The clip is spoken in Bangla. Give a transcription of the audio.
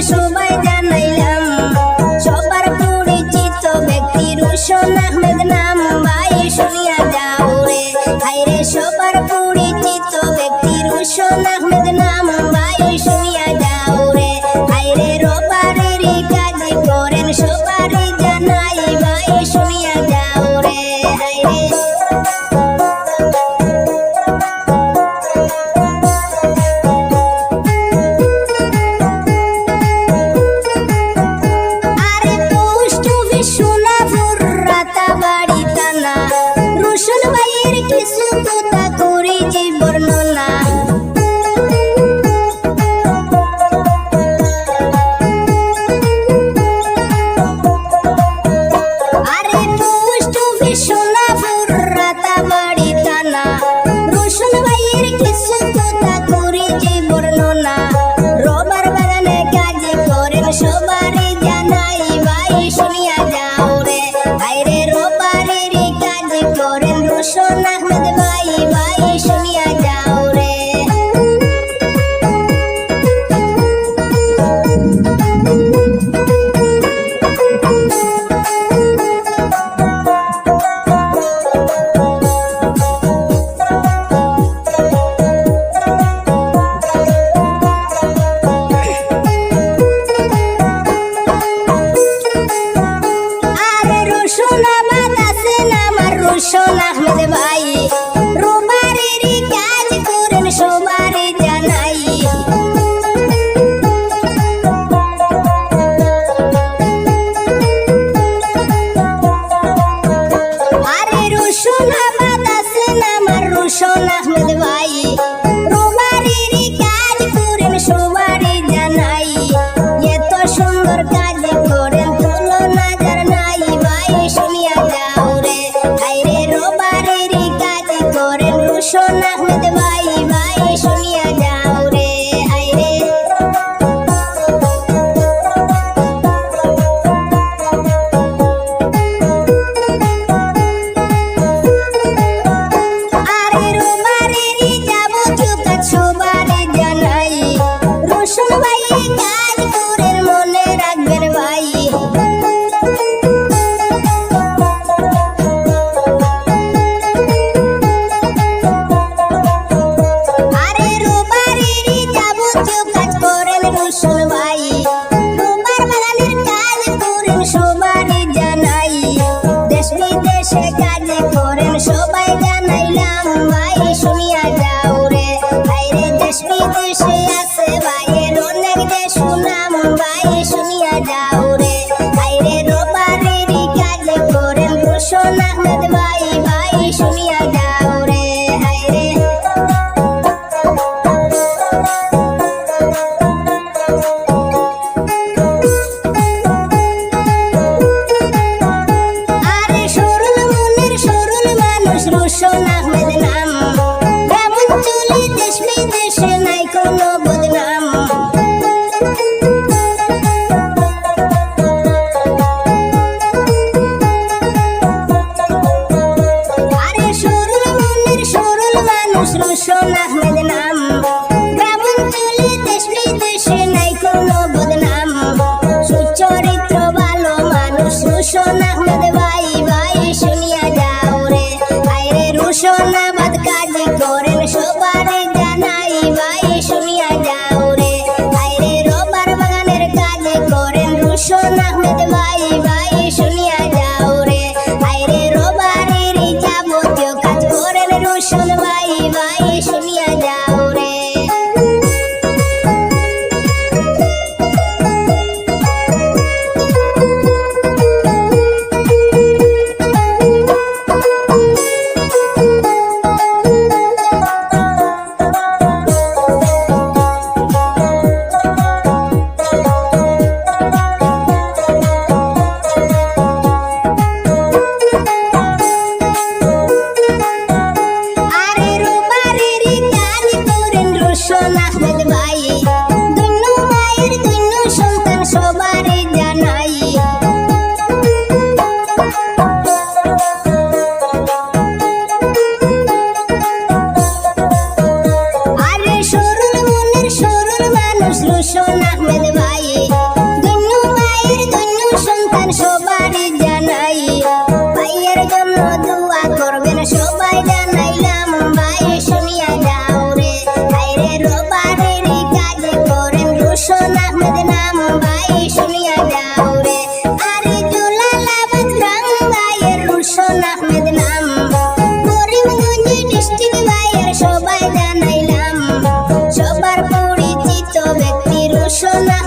সবাই জানাইলাম সবার পরিচিত ব্যক্তি রোশন আহমেদ নাম ভাই শুনিয়া যাও রে হায়রে সবার পরিচিত ব্যক্তি রোশন আহমেদ নাম ভাই শুনিয়া যাও রে হায়রে রোবারের কাজ করেন সবারই জানাই ভাই শুনিয়া যাও রে হায়রে রোশন ভাইয়ের কিছু কথা করি যে বর্ণনা আরে পোস্ট অফিস সোনাপুর রাতাবাড়ি থানা রোশন ভাইয়ের কিছু কথা করি যে বর্ণনা রবার বাগানে কাজ করেন সবারই জানাই ভাই শুনিয়া যাও রে হায়রে রবারের কাজ করেন রোশন আহমেদ ভাই ভাই শুনিয়া যাও রে রোশন আহমেদ ভাই রোবারের কাজ করেন সবারই জানাই আরে রোশনাবাদ আছেন আমার রোশন আহমেদ ভাই রোবারের কাজ করেন সবারই জানাই এত সুন্দর কাজ করেন তুলনা যার নাই ভাই শুনিয়া যাও রে হায়রে রোবারের কাজ করেন রোশন আহমেদ ভাই ভাই শুনিয়া যাও রে হায়রে আরে রোবারের যাবতীয় কাজ সবারই জানাই রোশন ভাই কাজ করেন মনে রাখবেন ভাই রোশন ভাই রোবার বাগানের কাজ করেন সবারই জানাই দেশ বিদেশে কাজ করেন সবাই জানাইলাম ভাই শুনিয়া যাও রে হায়রে দেশ বিদেশে আছে ভাইয়ের অনেক দেশ সুনাম ভাই শুনিয়া যাও রে হায়রে রোবারের কাজ করেন রোশন আহমেদ ভাই ভাই শুনিয়া যাও রে হায়রে রোশন আহমেদ নাম কেমন চলে দেশ বিদেশে নাই কোনো বদনাম আরে সরল মনের সরল মানুষ রোশন আহমেদ নাম কেমন চলে দেশ বিদেশে নাই কোনো বদনাম সুচরিত্র ভালো মানুষ রোশন আহমেদ ভাই ভাই শুনিয়া যাও রে হায়রে রোশনাবাদ কাজ করেন সবারই জানাই ভাই শুনিয়া যাও রে হায়রে রবার বাগানের কাজ করেন রোশন আহমেদ ভাই ভাই শুনিয়া যাও রে হায়রে রবারের যাবতীয় কাজ করেন রোশন ভাই ভাই শুনিয়া যাও রে রোশন আহমেদ ভাই। রোশন